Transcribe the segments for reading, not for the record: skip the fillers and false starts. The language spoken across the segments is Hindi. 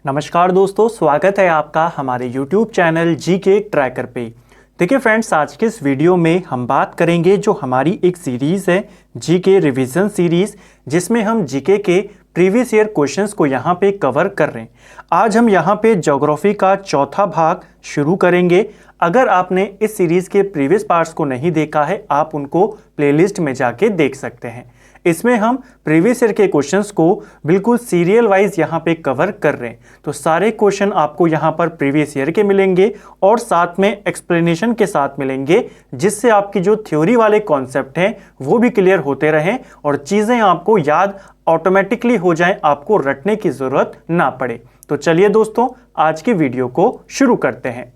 नमस्कार दोस्तों, स्वागत है आपका हमारे YouTube चैनल जीके ट्रैकर पे। देखिए फ्रेंड्स, आज के इस वीडियो में हम बात करेंगे जो हमारी एक सीरीज़ है जीके रिवीजन सीरीज़, जिसमें हम जीके के प्रीवियस ईयर क्वेश्चंस को यहाँ पे कवर कर रहे हैं। आज हम यहाँ पे ज्योग्राफी का चौथा भाग शुरू करेंगे। अगर आपने इस सीरीज़ के प्रीवियस पार्ट्स को नहीं देखा है, आप उनको प्लेलिस्ट में जाके देख सकते हैं। इसमें हम प्रीवियस ईयर के क्वेश्चंस को बिल्कुल सीरियल वाइज यहाँ पे कवर कर रहे हैं। तो सारे क्वेश्चन आपको यहाँ पर प्रीवियस ईयर के मिलेंगे और साथ में एक्सप्लेनेशन के साथ मिलेंगे, जिससे आपकी जो थ्योरी वाले कॉन्सेप्ट हैं वो भी क्लियर होते रहें और चीज़ें आपको याद ऑटोमेटिकली हो जाएं, आपको रटने की ज़रूरत ना पड़े। तो चलिए दोस्तों, आज की वीडियो को शुरू करते हैं।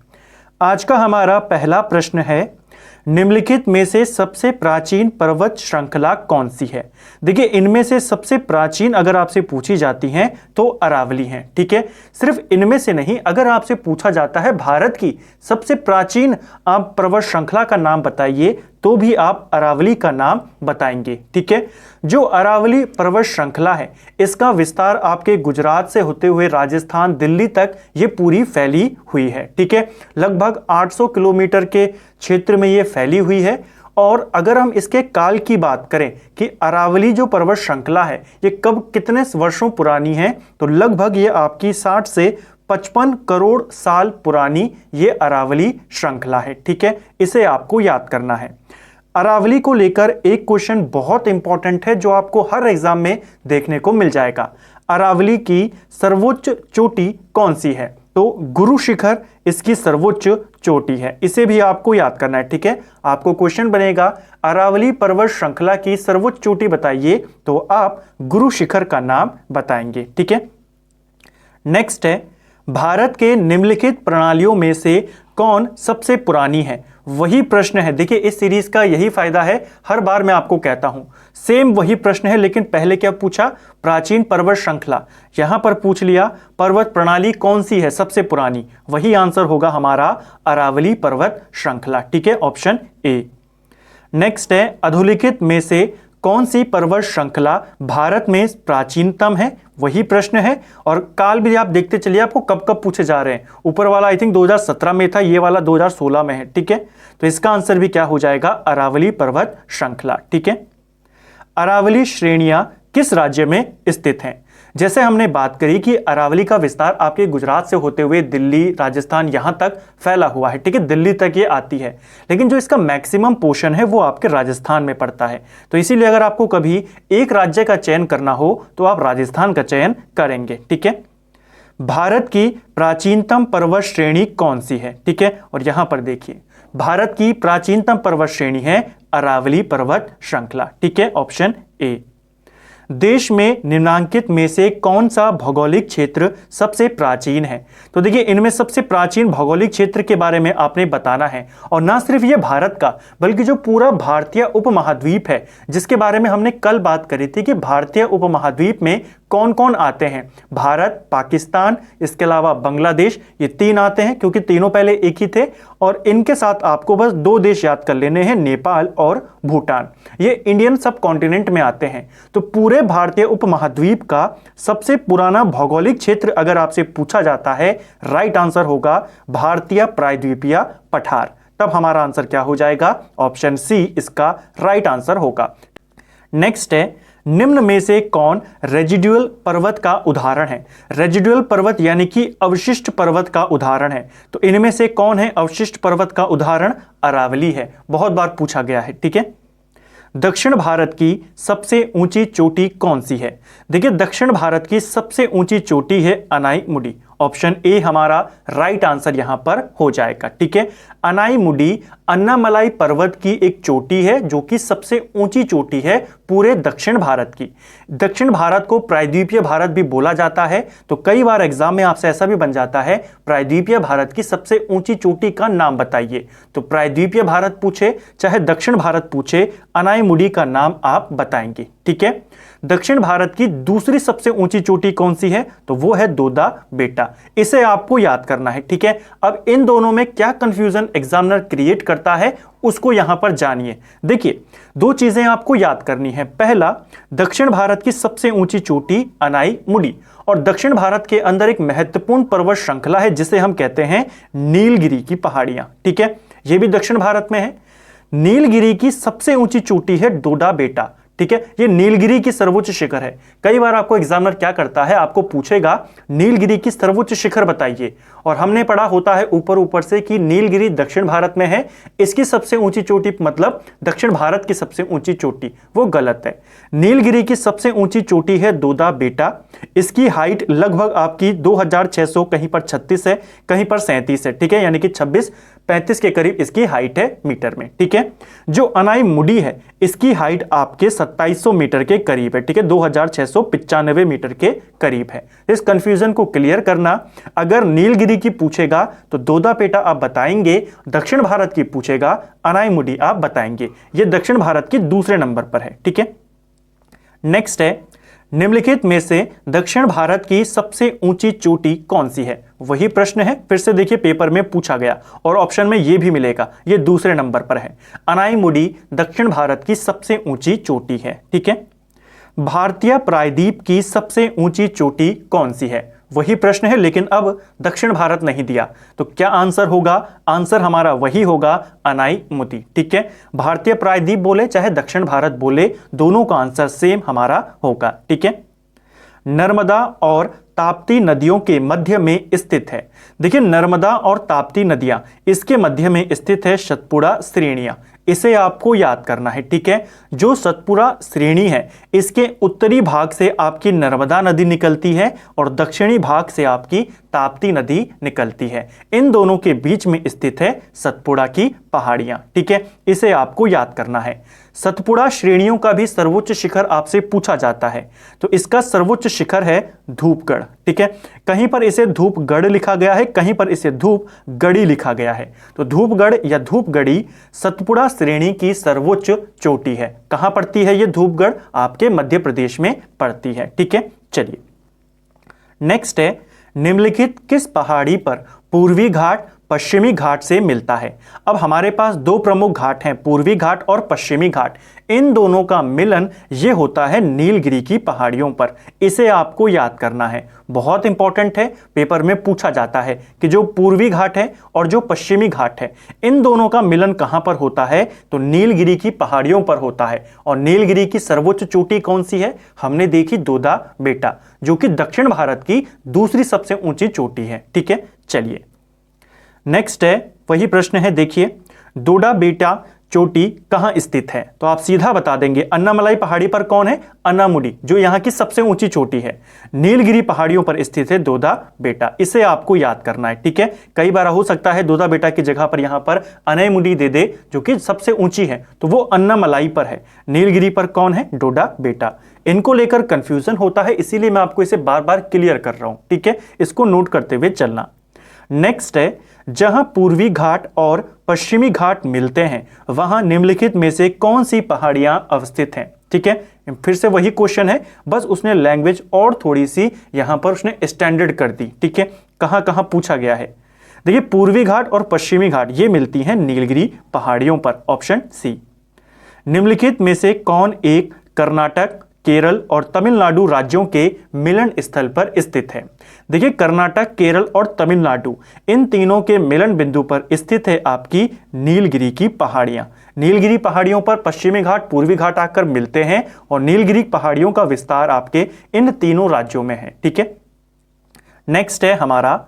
आज का हमारा पहला प्रश्न है, निम्नलिखित में से सबसे प्राचीन पर्वत श्रृंखला कौन सी है। देखिए, इनमें से सबसे प्राचीन अगर आपसे पूछी जाती हैं तो अरावली हैं। ठीक है, सिर्फ इनमें से नहीं, अगर आपसे पूछा जाता है भारत की सबसे प्राचीन आप पर्वत श्रृंखला का नाम बताइए, तो भी आप अरावली का नाम बताएंगे। ठीक है, जो अरावली पर्वत श्रृंखला है, इसका विस्तार आपके गुजरात से होते हुए राजस्थान, दिल्ली तक ये पूरी फैली हुई है। ठीक है, लगभग 800 किलोमीटर के क्षेत्र में ये फैली हुई है। और अगर हम इसके काल की बात करें कि अरावली जो पर्वत श्रृंखला है ये कब कितने वर्षों पुरानी है, तो लगभग ये आपकी 60 से 55 करोड़ साल पुरानी ये अरावली श्रृंखला है। ठीक है, इसे आपको याद करना है। अरावली को लेकर एक क्वेश्चन बहुत इंपॉर्टेंट है जो आपको हर एग्जाम में देखने को मिल जाएगा। अरावली की सर्वोच्च चोटी कौन सी है? तो गुरु शिखर इसकी सर्वोच्च चोटी है। इसे भी आपको याद करना है। ठीक है, आपको क्वेश्चन बनेगा अरावली पर्वत श्रृंखला की सर्वोच्च चोटी बताइए, तो आप गुरु शिखर का नाम बताएंगे। ठीक है, नेक्स्ट है, भारत के निम्नलिखित प्रणालियों में से कौन सबसे पुरानी है? वही प्रश्न है। देखिए, इस सीरीज का यही फायदा है, हर बार मैं आपको कहता हूं सेम वही प्रश्न है, लेकिन पहले क्या पूछा? प्राचीन पर्वत श्रृंखला। यहां पर पूछ लिया पर्वत प्रणाली कौन सी है सबसे पुरानी, वही आंसर होगा हमारा अरावली पर्वत श्रृंखला। ठीक है, ऑप्शन ए। नेक्स्ट है, अधोलिखित में से कौन सी पर्वत श्रृंखला भारत में प्राचीनतम है? वही प्रश्न है। और काल भी आप देखते चलिए आपको कब कब पूछे जा रहे हैं। ऊपर वाला आई थिंक 2017 में था, ये वाला 2016 में है। ठीक है, तो इसका आंसर भी क्या हो जाएगा? अरावली पर्वत श्रृंखला। ठीक है, अरावली श्रेणियां किस राज्य में स्थित हैं? जैसे हमने बात करी कि अरावली का विस्तार आपके गुजरात से होते हुए दिल्ली, राजस्थान यहां तक फैला हुआ है। ठीक है, दिल्ली तक ये आती है, लेकिन जो इसका मैक्सिमम पोर्शन है वो आपके राजस्थान में पड़ता है। तो इसीलिए अगर आपको कभी एक राज्य का चयन करना हो तो आप राजस्थान का चयन करेंगे। ठीक है, भारत की प्राचीनतम पर्वत श्रेणी कौन सी है? ठीक है, और यहां पर देखिए, भारत की प्राचीनतम पर्वत श्रेणी है अरावली पर्वत श्रृंखला। ठीक है, ऑप्शन ए। देश में निम्नांकित में से कौन सा भौगोलिक क्षेत्र सबसे प्राचीन है? तो देखिए, इनमें सबसे प्राचीन भौगोलिक क्षेत्र के बारे में आपने बताना है, और ना सिर्फ ये भारत का बल्कि जो पूरा भारतीय उपमहाद्वीप है, जिसके बारे में हमने कल बात करी थी कि भारतीय उपमहाद्वीप में कौन कौन आते हैं। भारत, पाकिस्तान, इसके अलावा बांग्लादेश, ये तीन आते हैं, क्योंकि तीनों पहले एक ही थे। और इनके साथ आपको बस दो देश याद कर लेने हैं, नेपाल और भूटान। ये इंडियन सब कॉन्टिनेंट में आते हैं। तो पूरे भारतीय उपमहाद्वीप का सबसे पुराना भौगोलिक क्षेत्र अगर आपसे पूछा जाता है, राइट आंसर होगा भारतीय प्रायद्वीपीय पठार। तब हमारा आंसर क्या हो जाएगा? ऑप्शन सी इसका राइट आंसर होगा। नेक्स्ट है, निम्न में से कौन रेजिडुअल पर्वत का उदाहरण है? रेजिडुअल पर्वत यानी कि अवशिष्ट पर्वत का उदाहरण है। तो इनमें से कौन है अवशिष्ट पर्वत का उदाहरण? अरावली है, बहुत बार पूछा गया है। ठीक है, दक्षिण भारत की सबसे ऊंची चोटी कौन सी है? देखिए, दक्षिण भारत की सबसे ऊंची चोटी है अनाईमुडी। ऑप्शन ए हमारा राइट आंसर यहां पर हो जाएगा। ठीक है, अनाईमुडी अन्नामलाई पर्वत की एक चोटी है जो कि सबसे ऊंची चोटी है पूरे दक्षिण भारत की। दक्षिण भारत को प्रायद्वीपीय भारत भी बोला जाता है। तो कई बार एग्जाम में आपसे ऐसा भी बन जाता है, प्रायद्वीपीय भारत की सबसे ऊंची चोटी का नाम बताइए। तो प्रायद्वीपीय भारत पूछे चाहे दक्षिण भारत पूछे, अनाईमुडी का नाम आप बताएंगे। ठीक है, दक्षिण भारत की दूसरी सबसे ऊंची चोटी कौन सी है? तो वो है दोदा बेटा। इसे आपको याद करना है, ठीक है। अब इन दोनों में क्या कंफ्यूजन एग्जामिनर क्रिएट करता है उसको यहां पर जानिए। देखिए, दो चीजें आपको याद करनी है। पहला, दक्षिण भारत की सबसे ऊंची चोटी अनाई मुडी, और दक्षिण भारत के अंदर एक महत्वपूर्ण पर्वत श्रृंखला है जिसे हम कहते हैं नीलगिरी की पहाड़ियां, ठीक है। यह भी दक्षिण भारत में है। नीलगिरी की सबसे ऊंची चोटी है डोडा बेटा, ठीक है। ये नीलगिरी की सर्वोच्च शिखर है। कई बार आपको एग्जामिनर क्या करता है, आपको पूछेगा नीलगिरी की सर्वोच्च शिखर बताइए, और हमने पढ़ा होता है ऊपर ऊपर से कि नीलगिरी दक्षिण भारत में है, इसकी सबसे ऊंची चोटी मतलब दक्षिण भारत की सबसे ऊंची चोटी, वो गलत है। नीलगिरी की सबसे ऊंची चोटी है दोदा बेटा। इसकी हाइट लगभग आपकी 2600, कहीं पर 36 है, कहीं पर 37 है, ठीक है, यानी कि 26-35 के करीब इसकी हाइट है मीटर में, ठीक है। जो अनाई मुडी है इसकी हाइट आपके 2700 मीटर के करीब है, ठीक है, 2695 मीटर के करीब है। इस कंफ्यूजन को क्लियर करना। अगर नीलगिरी की पूछेगा तो दोदा बेटा आप बताएंगे, दक्षिण भारत की पूछेगा अनाई मुडी आप बताएंगे। यह दक्षिण भारत की दूसरे नंबर पर है, ठीक है। नेक्स्ट है, निम्नलिखित में से दक्षिण भारत की सबसे ऊंची चोटी कौन सी है? वही प्रश्न है, फिर से देखिए पेपर में पूछा गया और ऑप्शन में यह भी मिलेगा, यह दूसरे नंबर पर है। अनाई मुडी दक्षिण भारत की सबसे ऊंची चोटी है, ठीक है। भारतीय प्रायद्वीप की सबसे ऊंची चोटी कौन सी है? वही प्रश्न है, लेकिन अब दक्षिण भारत नहीं दिया, तो क्या आंसर होगा? आंसर हमारा वही होगा, अनाई मुदी, ठीक है। भारतीय प्रायद्वीप बोले चाहे दक्षिण भारत बोले, दोनों का आंसर सेम हमारा होगा, ठीक है। नर्मदा और ताप्ती नदियों के मध्य में स्थित है। देखिए, नर्मदा और ताप्ती नदियां, इसके मध्य में स्थित है सतपुड़ा श्रेणियां। इसे आपको याद करना है, ठीक है। जो सतपुड़ा श्रेणी है इसके उत्तरी भाग से आपकी नर्मदा नदी निकलती है और दक्षिणी भाग से आपकी ताप्ती नदी निकलती है। इन दोनों के बीच में स्थित है सतपुड़ा की पहाड़ियां, ठीक है। इसे आपको याद करना है। सतपुड़ा श्रेणियों का भी सर्वोच्च शिखर आपसे पूछा जाता है, तो इसका सर्वोच्च शिखर है धूपगढ़, ठीक है। कहीं पर इसे धूपगढ़ लिखा गया है, कहीं पर इसे धूपगढ़ी लिखा गया है। तो धूपगढ़ या धूपगढ़ी सतपुड़ा श्रेणी की सर्वोच्च चोटी है। कहां पड़ती है ये धूपगढ़? आपके मध्य प्रदेश में पड़ती है, ठीक है। चलिए, नेक्स्ट है, निम्नलिखित किस पहाड़ी पर पूर्वी घाट पश्चिमी घाट से मिलता है? अब हमारे पास दो प्रमुख घाट हैं, पूर्वी घाट और पश्चिमी घाट। इन दोनों का मिलन यह होता है नीलगिरी की पहाड़ियों पर। इसे आपको याद करना है, बहुत इंपॉर्टेंट है, पेपर में पूछा जाता है कि जो पूर्वी घाट है और जो पश्चिमी घाट है, इन दोनों का मिलन कहां पर होता है? तो नीलगिरी की पहाड़ियों पर होता है। और नीलगिरी की सर्वोच्च चोटी कौन सी है? हमने देखी दोदा बेटा, जो कि दक्षिण भारत की दूसरी सबसे ऊंची चोटी है, ठीक है। चलिए, नेक्स्ट है, वही प्रश्न है, देखिए, दोडा बेटा चोटी कहां स्थित है? तो आप सीधा बता देंगे, अन्नामलाई पहाड़ी पर कौन है? अनामुडी, जो यहां की सबसे ऊंची चोटी है। नीलगिरी पहाड़ियों पर स्थित है दोदा बेटा। इसे आपको याद करना है, ठीक है। कई बार हो सकता है दोदा बेटा की जगह पर यहां पर अनामुडी दे दे, जो कि सबसे ऊंची है, तो वो अन्नामलाई पर है। नीलगिरी पर कौन है? डोडा बेटा। इनको लेकर कंफ्यूजन होता है, इसीलिए मैं आपको इसे बार बार क्लियर कर रहा हूं, ठीक है। इसको नोट करते हुए चलना। नेक्स्ट है, जहां पूर्वी घाट और पश्चिमी घाट मिलते हैं वहां निम्नलिखित में से कौन सी पहाड़ियां अवस्थित हैं? ठीक है, फिर से वही क्वेश्चन है, बस उसने लैंग्वेज और थोड़ी सी यहां पर उसने स्टैंडर्ड कर दी, ठीक है। कहां कहां पूछा गया है? देखिए, पूर्वी घाट और पश्चिमी घाट ये मिलती हैं नीलगिरी पहाड़ियों पर, ऑप्शन सी। निम्नलिखित में से कौन एक कर्नाटक, केरल और तमिलनाडु राज्यों के मिलन स्थल पर स्थित है? देखिए, कर्नाटक, केरल और तमिलनाडु, इन तीनों के मिलन बिंदु पर स्थित है आपकी नीलगिरी की पहाड़ियां। नीलगिरी पहाड़ियों पर पश्चिमी घाट, पूर्वी घाट आकर मिलते हैं और नीलगिरी पहाड़ियों का विस्तार आपके इन तीनों राज्यों में है, ठीक है। नेक्स्ट है हमारा,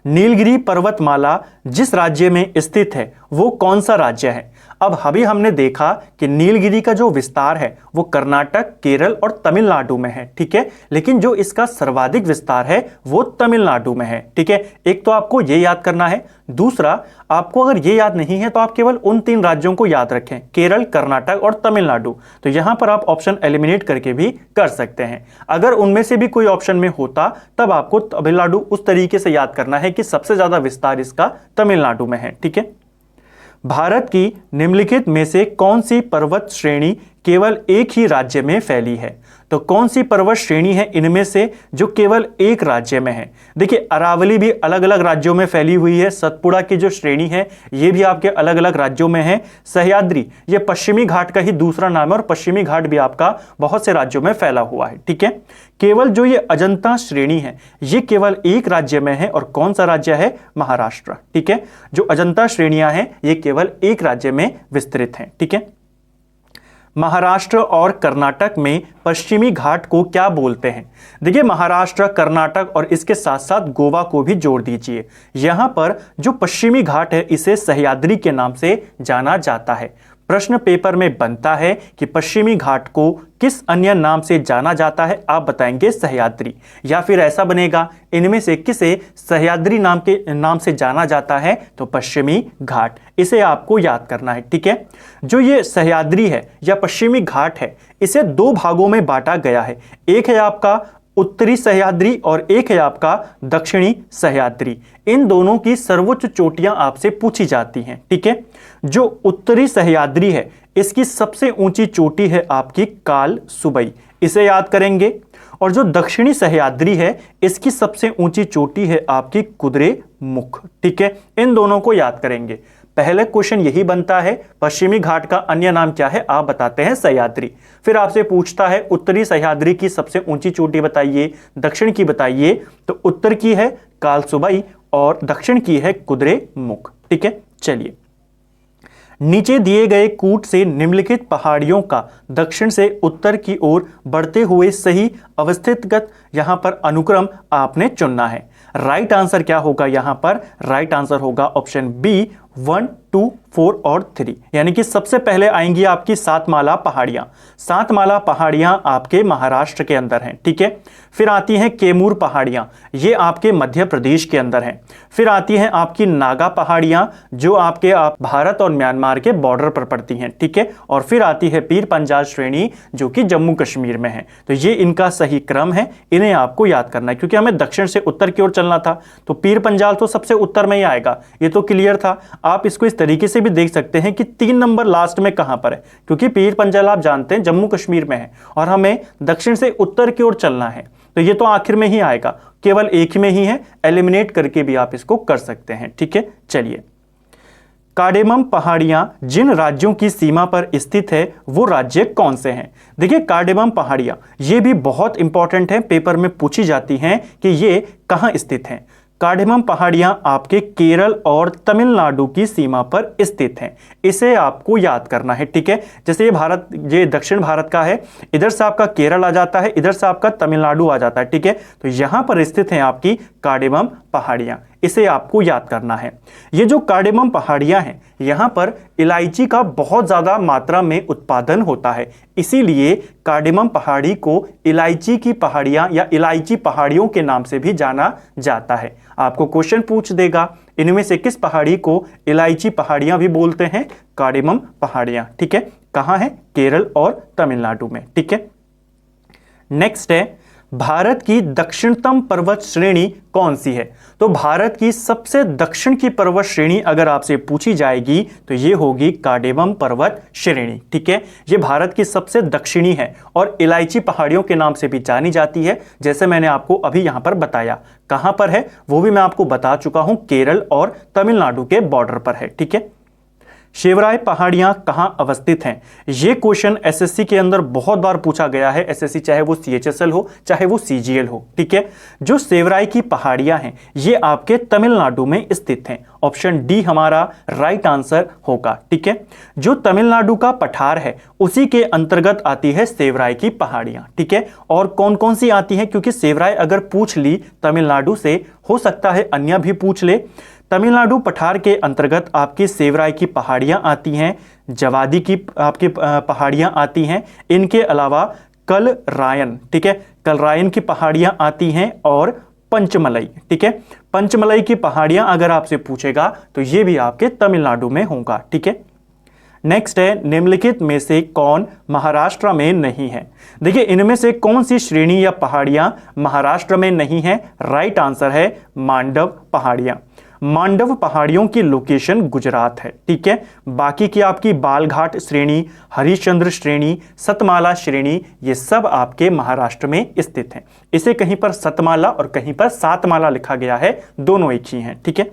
नीलगिरी पर्वतमाला जिस राज्य में स्थित है वो कौन सा राज्य है? अब अभी हमने देखा कि नीलगिरी का जो विस्तार है वो कर्नाटक, केरल और तमिलनाडु में है, ठीक है। लेकिन जो इसका सर्वाधिक विस्तार है वो तमिलनाडु में है, ठीक है। एक तो आपको ये याद करना है, दूसरा आपको अगर ये याद नहीं है तो आप केवल उन तीन राज्यों को याद रखें, केरल, कर्नाटक और तमिलनाडु। तो यहां पर आप ऑप्शन एलिमिनेट करके भी कर सकते हैं। अगर उनमें से भी कोई ऑप्शन में होता तब आपको तमिलनाडु उस तरीके से याद करना है कि सबसे ज्यादा विस्तार इसका तमिलनाडु में है, ठीक है। भारत की निम्नलिखित में से कौन सी पर्वत श्रेणी केवल एक ही राज्य में फैली है। तो कौन सी पर्वत श्रेणी है इनमें से जो केवल एक राज्य में है? देखिए, अरावली भी अलग अलग राज्यों में फैली हुई है। सतपुड़ा की जो श्रेणी है ये भी आपके अलग अलग राज्यों में है। सह्याद्री ये पश्चिमी घाट का ही दूसरा नाम है और पश्चिमी घाट भी आपका बहुत से राज्यों में फैला हुआ है। ठीक है, केवल जो ये अजंता श्रेणी है ये केवल एक राज्य में है। और कौन सा राज्य है? महाराष्ट्र। ठीक है, जो अजंता श्रेणियां हैं ये केवल एक राज्य में विस्तृत हैं। ठीक है, महाराष्ट्र और कर्नाटक में पश्चिमी घाट को क्या बोलते हैं? देखिए, महाराष्ट्र, कर्नाटक और इसके साथ साथ गोवा को भी जोड़ दीजिए। यहां पर जो पश्चिमी घाट है इसे सह्याद्री के नाम से जाना जाता है। प्रश्न पेपर में बनता है कि पश्चिमी घाट को किस अन्य नाम से जाना जाता है? आप बताएंगे सह्याद्री, या फिर ऐसा बनेगा इनमें से किसे सह्याद्री नाम से जाना जाता है? तो पश्चिमी घाट, इसे आपको याद करना है। ठीक है, जो ये सह्याद्री है या पश्चिमी घाट है इसे दो भागों में बांटा गया है। एक है आपका उत्तरी सह्याद्री और एक है आपका दक्षिणी सह्याद्री। इन दोनों की सर्वोच्च चोटियां आपसे पूछी जाती हैं। ठीक है, जो उत्तरी सह्याद्री है इसकी सबसे ऊंची चोटी है आपकी काल सुबई, इसे याद करेंगे। और जो दक्षिणी सह्याद्री है इसकी सबसे ऊंची चोटी है आपकी कुद्रे मुख। ठीक है, इन दोनों को याद करेंगे। पहले क्वेश्चन यही बनता है, पश्चिमी घाट का अन्य नाम क्या है? आप बताते हैं सह्याद्री। फिर आपसे पूछता है उत्तरी सह्याद्री की सबसे ऊंची चोटी बताइए, दक्षिण की बताइए। तो उत्तर की है कालसुबई और दक्षिण की है कुद्रे मुख। ठीक है, चलिए, नीचे दिए गए कूट से निम्नलिखित पहाड़ियों का दक्षिण से उत्तर की ओर बढ़ते हुए सही अवस्थितगत यहां पर अनुक्रम आपने चुनना है। राइट आंसर क्या होगा? यहां पर राइट आंसर होगा ऑप्शन बी 1, 2, 4 और 3, यानी कि सबसे पहले आएंगी आपकी सातमाला पहाड़ियां। सातमाला पहाड़ियां आपके महाराष्ट्र के अंदर हैं। ठीक है, फिर आती हैं कैमूर पहाड़ियां, ये आपके मध्य प्रदेश के अंदर हैं। फिर आती हैं आपकी नागा पहाड़ियां जो आपके भारत और म्यांमार के बॉर्डर पर पड़ती हैं। ठीक है, और फिर आती है पीर पंजाल श्रेणी जो कि जम्मू कश्मीर में है। तो ये इनका सही क्रम है, इन्हें आपको याद करना है क्योंकि हमें दक्षिण से उत्तर की ओर चलना था। तो पीर पंजाल तो सबसे उत्तर में ही आएगा, ये तो क्लियर था। आप इसको इस तरीके से भी देख सकते हैं कि 3 नंबर लास्ट में कहां पर है, क्योंकि पीर पंजाल आप जानते हैं जम्मू कश्मीर में है और हमें दक्षिण से उत्तर की ओर चलना है। तो ये तो आखिर में ही आएगा, केवल एक में ही है, एलिमिनेट करके भी आप इसको कर सकते हैं। ठीक है, चलिए, कार्डेमम पहाड़ियां जिन राज्यों की सीमा पर स्थित है वो राज्य कौन से हैं? देखिए, कार्डेमम पहाड़ियां ये भी बहुत इंपॉर्टेंट है, पेपर में पूछी जाती हैं कि ये कहां स्थित हैं। कार्डेमम पहाड़ियां आपके केरल और तमिलनाडु की सीमा पर स्थित हैं, इसे आपको याद करना है। ठीक है, जैसे ये दक्षिण भारत का है, इधर से आपका केरल आ जाता है, इधर से आपका तमिलनाडु आ जाता है। ठीक है, तो यहां पर स्थित हैं आपकी कार्डेमम पहाड़ियां, इसे आपको याद करना है। ये जो कार्डेमम पहाड़ियां हैं यहां पर इलायची का बहुत ज्यादा मात्रा में उत्पादन होता है, इसीलिए कार्डेमम पहाड़ी को इलायची की पहाड़ियां या इलायची पहाड़ियों के नाम से भी जाना जाता है। आपको क्वेश्चन पूछ देगा इनमें से किस पहाड़ी को इलायची पहाड़ियां भी बोलते हैं? कार्डेमम पहाड़ियां। ठीक है, कहां है? केरल और तमिलनाडु में। ठीक है, नेक्स्ट है, भारत की दक्षिणतम पर्वत श्रेणी कौन सी है? तो भारत की सबसे दक्षिण की पर्वत श्रेणी अगर आपसे पूछी जाएगी तो ये होगी कार्डेमम पर्वत श्रेणी। ठीक है, ये भारत की सबसे दक्षिणी है और इलायची पहाड़ियों के नाम से भी जानी जाती है, जैसे मैंने आपको अभी यहां पर बताया। कहां पर है वो भी मैं आपको बता चुका हूं, केरल और तमिलनाडु के बॉर्डर पर है। ठीक है, शेवराय पहाड़ियां कहां अवस्थित हैं? ये क्वेश्चन एसएससी के अंदर बहुत बार पूछा गया है, एसएससी चाहे वो सीएचएसएल हो चाहे वो सीजीएल हो। ठीक है, जो शेवराय की पहाड़ियां हैं ये आपके तमिलनाडु में स्थित हैं। ऑप्शन डी हमारा राइट आंसर होगा। ठीक है, जो तमिलनाडु का पठार है उसी के अंतर्गत आती है शेवराय की पहाड़ियां। ठीक है, और कौन कौन सी आती हैं, क्योंकि शेवराय अगर पूछ ली तमिलनाडु से, हो सकता है अन्य भी पूछ ले। तमिलनाडु पठार के अंतर्गत आपकी शेवराय की पहाड़ियां आती हैं, जवादी की आपकी पहाड़ियां आती हैं, इनके अलावा कलरायन, ठीक है, कलरायन की पहाड़ियां आती हैं और पंचमलई। ठीक है, पंचमलई की पहाड़ियां अगर आपसे पूछेगा तो ये भी आपके तमिलनाडु में होगा। ठीक है, नेक्स्ट है, निम्नलिखित में से कौन महाराष्ट्र में नहीं है? देखिए, इनमें से कौन सी श्रेणी या पहाड़ियां महाराष्ट्र में नहीं है? राइट आंसर है मांडव पहाड़ियां। मांडव पहाड़ियों की लोकेशन गुजरात है, ठीक है। बाकी की आपकी बालघाट श्रेणी, हरिश्चंद्र श्रेणी, सतमाला श्रेणी, ये सब आपके महाराष्ट्र में स्थित हैं। इसे कहीं पर सतमाला और कहीं पर सातमाला लिखा गया है, दोनों एक ही हैं, ठीक है।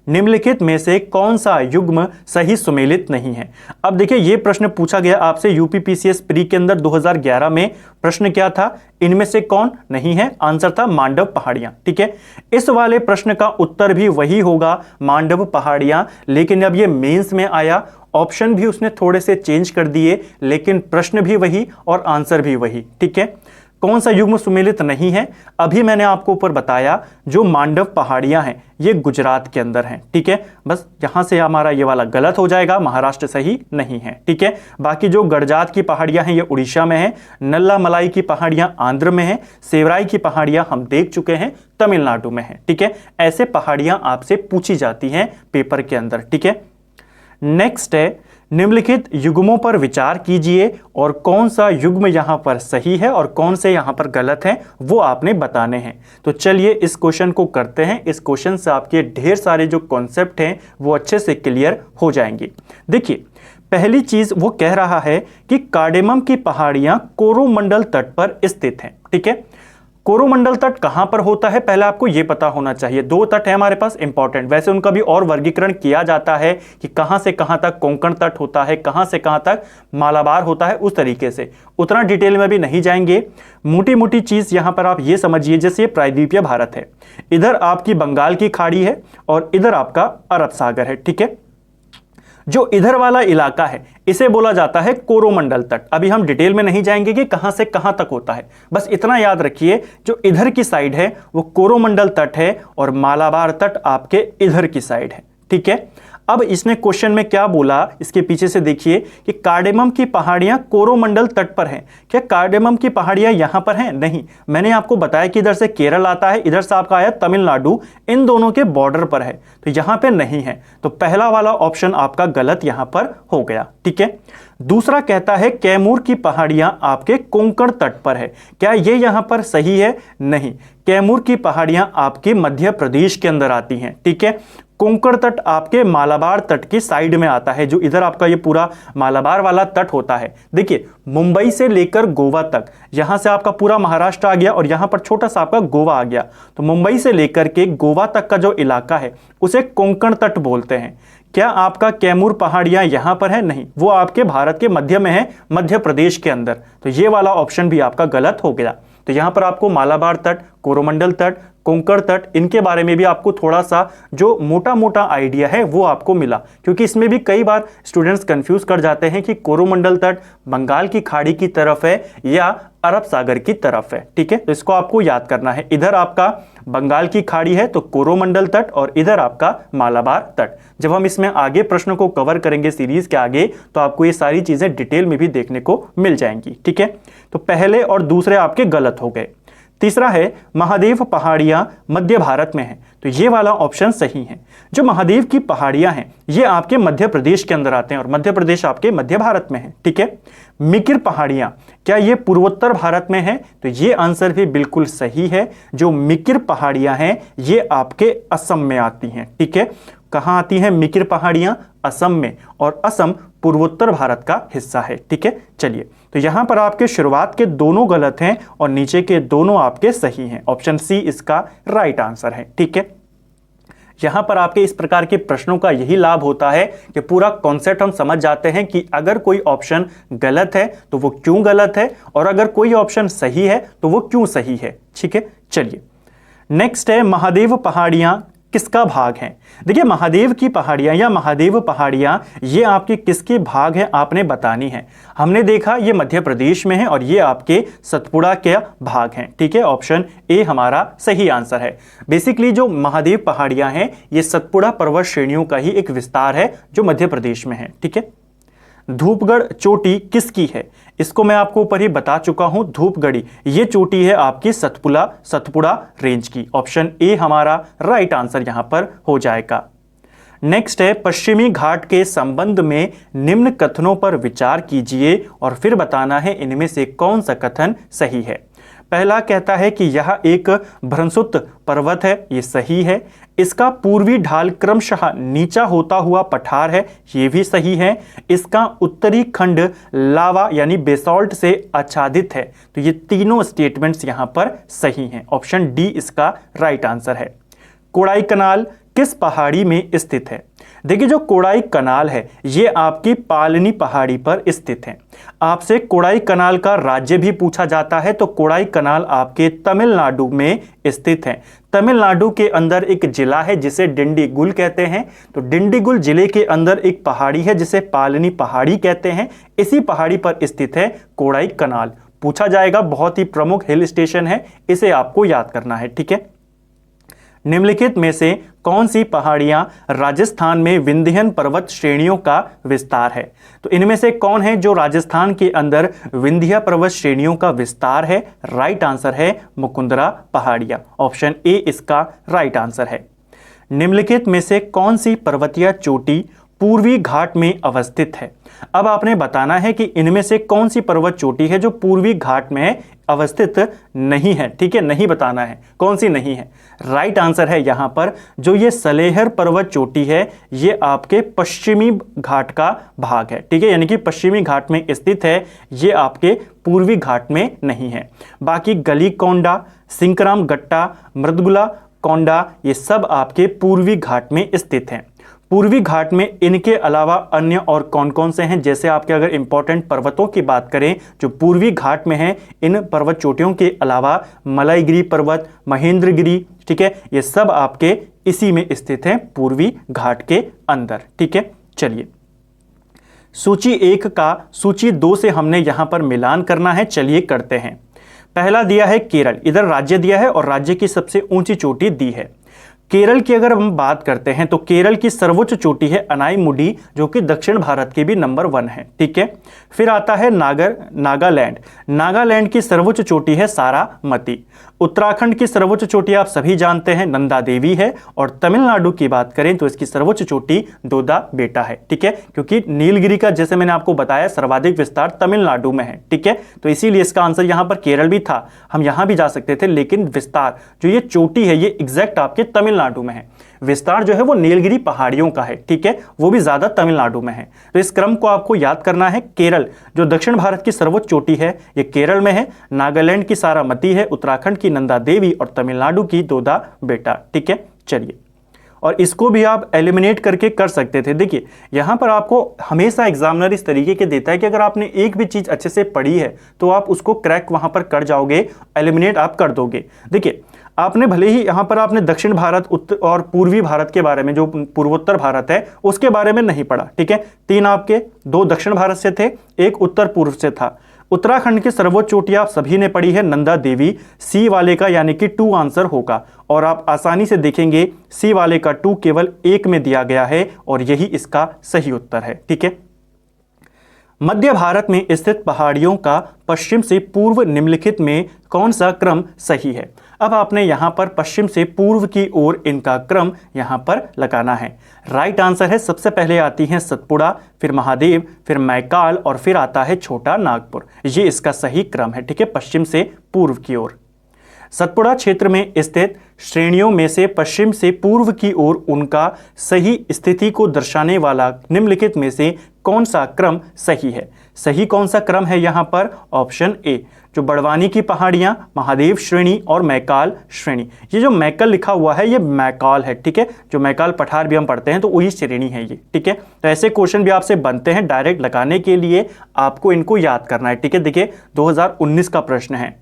निम्नलिखित में से कौन सा युग्म सही सुमेलित नहीं है। अब देखिए, ये प्रश्न पूछा गया आपसे यूपीपीसीएस प्री के अंदर 2011 में। प्रश्न क्या था, इनमें से कौन नहीं है, आंसर था मांडव पहाड़ियां, ठीक है। इस वाले प्रश्न का उत्तर भी वही होगा, मांडव पहाड़ियां, लेकिन अब ये मेंस में आया, ऑप्शन भी उसने थोड़े से चेंज कर दिए, लेकिन प्रश्न भी वही और आंसर भी वही, ठीक है। कौन सा युग्म सुमेलित नहीं है, अभी मैंने आपको ऊपर बताया, जो मांडव पहाड़ियां हैं ये गुजरात के अंदर हैं, ठीक है। बस यहां से हमारा ये वाला गलत हो जाएगा, महाराष्ट्र सही नहीं है, ठीक है। बाकी जो गड़जात की पहाड़ियां हैं ये उड़ीसा में है, नल्ला मलाई की पहाड़ियां आंध्र में है, सेवराई की पहाड़ियां हम देख चुके हैं तमिलनाडु में है, ठीक है। ऐसे पहाड़ियां आपसे पूछी जाती हैं पेपर के अंदर, ठीक है। नेक्स्ट है, निम्नलिखित युग्मों पर विचार कीजिए और कौन सा युग्म यहां पर सही है और कौन से यहां पर गलत है वो आपने बताने हैं। तो चलिए इस क्वेश्चन को करते हैं। इस क्वेश्चन से आपके ढेर सारे जो कॉन्सेप्ट हैं वो अच्छे से क्लियर हो जाएंगे। देखिए, पहली चीज वो कह रहा है कि कार्डेमम की पहाड़ियां कोरोमंडल तट पर स्थित हैं, ठीक है। कोरोमंडल तट कहां पर होता है, पहले आपको यह पता होना चाहिए। दो तट है हमारे पास इंपॉर्टेंट, वैसे उनका भी और वर्गीकरण किया जाता है कि कहां से कहां तक कोंकण तट होता है, कहां से कहां तक मालाबार होता है, उस तरीके से उतना डिटेल में भी नहीं जाएंगे। मोटी मोटी चीज यहां पर आप ये समझिए, जैसे ये प्रायद्वीपीय भारत है, इधर आपकी बंगाल की खाड़ी है और इधर आपका अरब सागर है, ठीक है। जो इधर वाला इलाका है इसे बोला जाता है कोरोमंडल तट। अभी हम डिटेल में नहीं जाएंगे कि कहां से कहां तक होता है, बस इतना याद रखिए, जो इधर की साइड है वो कोरोमंडल तट है और मालाबार तट आपके इधर की साइड है, ठीक है। अब इसने क्वेश्चन में क्या बोला, इसके पीछे से देखिए कि कार्डेमम की पहाड़ियां कोरोमंडल तट पर हैं। क्या कार्डेमम की पहाड़ियां यहां पर हैं? नहीं, मैंने आपको बताया कि इधर से केरल आता है, इधर से आपका आया तमिलनाडु, इन दोनों के बॉर्डर पर है, तो यहां पे नहीं है। तो पहला वाला ऑप्शन आपका गलत यहां पर हो गया, ठीक है। दूसरा कहता है कैमूर की पहाड़ियां आपके कोंकण तट पर है। क्या ये यहां पर सही है? नहीं, कैमूर की पहाड़ियां आपके मध्य प्रदेश के अंदर आती हैं, ठीक है। कोंकण तट आपके मालाबार तट की साइड में आता है, जो इधर आपका ये पूरा मालाबार वाला तट होता है। देखिए, मुंबई से लेकर गोवा तक, यहां से आपका पूरा महाराष्ट्र आ गया और यहां पर छोटा सा आपका गोवा आ गया, तो मुंबई से लेकर के गोवा तक का जो इलाका है उसे कोंकण तट बोलते हैं। क्या आपका कैमूर पहाड़ियां यहां पर है? नहीं, वो आपके भारत के मध्य में है, मध्य प्रदेश के अंदर। तो ये वाला ऑप्शन भी आपका गलत हो गया। तो यहां पर आपको मालाबार तट, कोरोमंडल तट, कोंकण तट, इनके बारे में भी आपको थोड़ा सा जो मोटा मोटा आइडिया है वो आपको मिला, क्योंकि इसमें भी कई बार स्टूडेंट्स कंफ्यूज कर जाते हैं कि कोरोमंडल तट बंगाल की खाड़ी की तरफ है या अरब सागर की तरफ है, ठीक है। तो इसको आपको याद करना है, इधर आपका बंगाल की खाड़ी है तो कोरोमंडल तट और इधर आपका मालाबार तट। जब हम इसमें आगे प्रश्नों को कवर करेंगे सीरीज के आगे, तो आपको ये सारी चीजें डिटेल में भी देखने को मिल जाएंगी, ठीक है। तो पहले और दूसरे आपके गलत हो गए। तीसरा है महादेव पहाड़ियां मध्य भारत में हैं, तो ये वाला ऑप्शन सही है। जो महादेव की पहाड़ियां हैं ये आपके मध्य प्रदेश के अंदर आते हैं और मध्य प्रदेश आपके मध्य भारत में है, ठीक है। मिकिर पहाड़ियां, क्या ये पूर्वोत्तर भारत में है? तो ये आंसर भी बिल्कुल सही है। जो मिकिर पहाड़ियां हैं ये आपके असम में आती हैं, ठीक है। कहां आती हैं मिकिर पहाड़ियां? असम में, और असम पूर्वोत्तर भारत का हिस्सा है, ठीक है। चलिए, तो यहां पर आपके शुरुआत के दोनों गलत हैं और नीचे के दोनों आपके सही हैं। ऑप्शन सी इसका राइट आंसर है, ठीक है। यहां पर आपके इस प्रकार के प्रश्नों का यही लाभ होता है कि पूरा कॉन्सेप्ट हम समझ जाते हैं कि अगर कोई ऑप्शन गलत है तो वो क्यों गलत है, और अगर कोई ऑप्शन सही है तो वो क्यों सही है, ठीक है। चलिए, नेक्स्ट है महादेव पहाड़ियां किसका भाग हैं? देखिए, महादेव की पहाड़ियां या महादेव पहाड़ियां ये आपके किसके भाग हैं आपने बतानी है। हमने देखा ये मध्य प्रदेश में है और ये आपके सतपुड़ा के भाग हैं, ठीक है। ऑप्शन ए हमारा सही आंसर है। बेसिकली जो महादेव पहाड़ियां हैं ये सतपुड़ा पर्वत श्रेणियों का ही एक विस्तार है जो मध्य प्रदेश में है, ठीक है। धूपगढ़ चोटी किसकी है? इसको मैं आपको ऊपर ही बता चुका हूं, धूपगढ़ी ये चोटी है आपकी सतपुड़ा रेंज की। ऑप्शन ए हमारा राइट आंसर यहां पर हो जाएगा। नेक्स्ट है पश्चिमी घाट के संबंध में निम्न कथनों पर विचार कीजिए और फिर बताना है इनमें से कौन सा कथन सही है। पहला कहता है कि यह एक भ्रंशुत पर्वत है, ये सही है। इसका पूर्वी ढाल क्रमशः नीचा होता हुआ पठार है, ये भी सही है। इसका उत्तरी खंड लावा यानी बेसॉल्ट से आच्छादित है, तो ये तीनों स्टेटमेंट्स यहां पर सही हैं। ऑप्शन डी इसका राइट आंसर है। कोडाई कनाल किस पहाड़ी में स्थित है? देखिए, जो कोडाई कनाल है ये आपकी पालनी पहाड़ी पर स्थित है। आपसे कोडाई कनाल का राज्य भी पूछा जाता है, तो कोडाई कनाल आपके तमिलनाडु में स्थित है। तमिलनाडु के अंदर एक जिला है जिसे डिंडीगुल कहते हैं, तो डिंडीगुल जिले के अंदर एक पहाड़ी है जिसे पालनी पहाड़ी कहते हैं। इसी पहाड़ी पर स्थित है कोडाई कनाल। पूछा जाएगा, बहुत ही प्रमुख हिल स्टेशन है, इसे आपको याद करना है। ठीक है, निम्नलिखित में से कौन सी पहाड़ियां राजस्थान में विंध्यन पर्वत श्रेणियों का विस्तार है? तो इनमें से कौन है जो राजस्थान के अंदर विंध्य पर्वत श्रेणियों का विस्तार है? राइट आंसर है मुकुंदरा पहाड़ियां। ऑप्शन ए इसका राइट आंसर है। निम्नलिखित में से कौन सी पर्वतीय चोटी पूर्वी घाट में अवस्थित है? अब आपने बताना है कि इनमें से कौन सी पर्वत चोटी है जो पूर्वी घाट में अवस्थित नहीं है। ठीक है, नहीं बताना है कौन सी नहीं है। राइट आंसर है यहां पर जो ये सलेहर पर्वत चोटी है, ये आपके पश्चिमी घाट का भाग है। ठीक है, यानी कि पश्चिमी घाट में स्थित है, ये आपके पूर्वी घाट में नहीं है। बाकी गली कोंडा, सिंकराम गट्टा, मृदगुला कोंडा, ये सब आपके पूर्वी घाट में स्थित हैं। पूर्वी घाट में इनके अलावा अन्य और कौन कौन से हैं? जैसे आपके अगर इंपॉर्टेंट पर्वतों की बात करें जो पूर्वी घाट में हैं, इन पर्वत चोटियों के अलावा मलाईगिरी पर्वत, महेंद्रगिरी, ठीक है, ये सब आपके इसी में स्थित हैं पूर्वी घाट के अंदर। ठीक है, चलिए सूची 1 का सूची 2 से हमने यहां पर मिलान करना है। चलिए करते हैं। पहला दिया है केरल, इधर राज्य दिया है और राज्य की सबसे ऊंची चोटी दी है। केरल की अगर हम बात करते हैं तो केरल की सर्वोच्च चोटी है अनाईमुडी, जो कि दक्षिण भारत की भी नंबर 1 है। ठीक है, फिर आता है नागालैंड। नागालैंड की सर्वोच्च चोटी है सारामती। उत्तराखंड की सर्वोच्च चोटी आप सभी जानते हैं नंदा देवी है। और तमिलनाडु की बात करें तो इसकी सर्वोच्च चोटी दोदा बेटा है। ठीक है, क्योंकि नीलगिरी का जैसे मैंने आपको बताया सर्वाधिक विस्तार तमिलनाडु में है। ठीक है, तो इसीलिए इसका आंसर यहां पर केरल भी था, हम यहां भी जा सकते थे, लेकिन विस्तार जो ये चोटी है ये एग्जैक्ट आपके तमिलनाडु में है। विस्तार जो है वो नीलगिरी पहाड़ियों का है। ठीक है, वो भी ज्यादा तमिलनाडु में है। तो इस क्रम को आपको याद करना है। केरल जो दक्षिण भारत की सर्वोच्च चोटी है ये केरल में है, नागालैंड की सारामती है, उत्तराखंड की नंदा देवी और तमिलनाडु की दोदा बेटा। ठीक है, चलिए, और इसको भी आप एलिमिनेट करके कर सकते थे। देखिए यहां पर आपको हमेशा एग्जामिनर इस तरीके के देता है कि अगर आपने एक भी चीज अच्छे से पढ़ी है तो आप उसको क्रैक वहां पर कर जाओगे, एलिमिनेट आप कर दोगे। देखिए आपने भले ही यहां पर आपने दक्षिण भारत उत्तर और पूर्वी भारत के बारे में, जो पूर्वोत्तर भारत है उसके बारे में नहीं पढ़ा। ठीक है, 3 आपके 2 दक्षिण भारत से थे, 1 उत्तर पूर्व से था। उत्तराखंड की सर्वोच्च चोटी आप सभी ने पढ़ी है नंदा देवी, सी वाले का यानी कि 2 आंसर होगा। और आप आसानी से देखेंगे सी वाले का 2 केवल 1 में दिया गया है और यही इसका सही उत्तर है। ठीक है, मध्य भारत में स्थित पहाड़ियों का पश्चिम से पूर्व निम्नलिखित में कौन सा क्रम सही है? अब आपने यहां पर पश्चिम से पूर्व की ओर इनका क्रम यहां पर लगाना है। राइट आंसर है सबसे पहले आती हैं सतपुड़ा, फिर महादेव, फिर मैकाल और फिर आता है छोटा नागपुर। ये इसका सही क्रम है। ठीक है, पश्चिम से पूर्व की ओर। सतपुड़ा क्षेत्र में स्थित श्रेणियों में से पश्चिम से पूर्व की ओर उनका सही स्थिति को दर्शाने वाला निम्नलिखित में से कौन सा क्रम सही है? सही कौन सा क्रम है यहां पर? ऑप्शन ए, जो बड़वानी की पहाड़ियां, महादेव श्रेणी और मैकाल श्रेणी। ये जो मैकल लिखा हुआ है ये मैकाल है। ठीक है, जो मैकाल पठार भी हम पढ़ते हैं तो वही श्रेणी है ये। ठीक है, तो ऐसे क्वेश्चन भी आपसे बनते हैं, डायरेक्ट लगाने के लिए आपको इनको याद करना है। ठीक है, देखिए 2019 का प्रश्न है।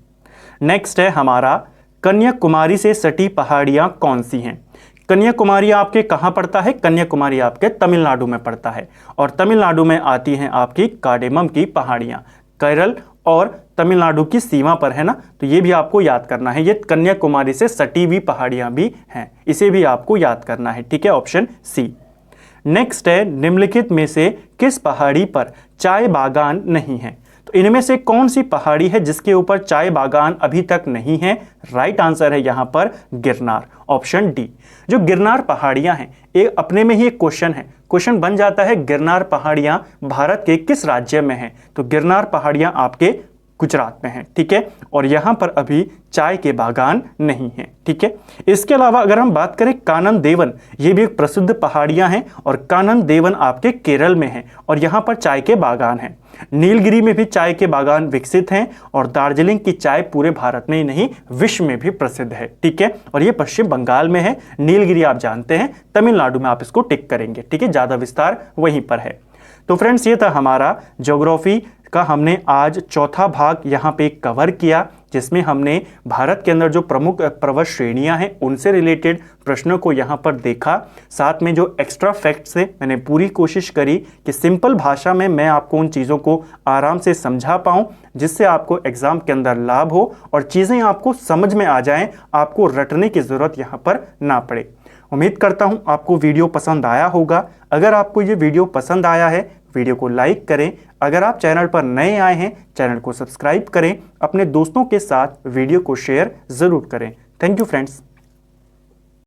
नेक्स्ट है हमारा कन्याकुमारी से सटी पहाड़ियां कौन सी हैं? कन्याकुमारी आपके कहां पड़ता है? कन्याकुमारी आपके तमिलनाडु में पड़ता है और तमिलनाडु में आती हैं आपकी कार्डेमम की पहाड़ियां। केरल और तमिलनाडु की सीमा पर है ना, तो ये भी आपको याद करना है। ये कन्याकुमारी से सटी हुई पहाड़ियां भी हैं, इसे भी आपको याद करना है। ठीक है, ऑप्शन सी। नेक्स्ट है निम्नलिखित में से किस पहाड़ी पर चाय बागान नहीं है? तो इनमें से कौन सी पहाड़ी है जिसके ऊपर चाय बागान अभी तक नहीं है? राइट आंसर है यहां पर गिरनार, ऑप्शन डी। जो गिरनार पहाड़ियां हैं एक अपने में ही एक क्वेश्चन है, क्वेश्चन बन जाता है गिरनार पहाड़ियां भारत के किस राज्य में हैं? तो गिरनार पहाड़ियां आपके गुजरात में है, ठीक है। और यहाँ पर अभी चाय के बागान नहीं है, ठीक है। इसके अलावा अगर हम बात करें कानन देवन, ये भी एक प्रसिद्ध पहाड़ियाँ हैं और कानन देवन आपके केरल में है और यहाँ पर चाय के बागान हैं। नीलगिरी में भी चाय के बागान विकसित हैं और दार्जिलिंग की चाय पूरे भारत में ही नहीं विश्व में भी प्रसिद्ध है, ठीक है। और ये पश्चिम बंगाल में है। नीलगिरी आप जानते हैं तमिलनाडु में आप इसको टिक करेंगे, ठीक है, ज़्यादा विस्तार वहीं पर है। तो फ्रेंड्स ये था हमारा ज्योग्राफी का हमने आज चौथा भाग यहाँ पे कवर किया, जिसमें हमने भारत के अंदर जो प्रमुख पर्वत श्रेणियाँ हैं उनसे रिलेटेड प्रश्नों को यहाँ पर देखा। साथ में जो एक्स्ट्रा फैक्ट्स थे मैंने पूरी कोशिश करी कि सिंपल भाषा में मैं आपको उन चीज़ों को आराम से समझा पाऊँ, जिससे आपको एग्ज़ाम के अंदर लाभ हो और चीज़ें आपको समझ में आ जाएं, आपको रटने की ज़रूरत यहाँ पर ना पड़े। उम्मीद करता हूँ आपको वीडियो पसंद आया होगा। अगर आपको ये वीडियो पसंद आया है, वीडियो को लाइक करें। अगर आप चैनल पर नए आए हैं, चैनल को सब्सक्राइब करें। अपने दोस्तों के साथ वीडियो को शेयर ज़रूर करें। Thank you friends.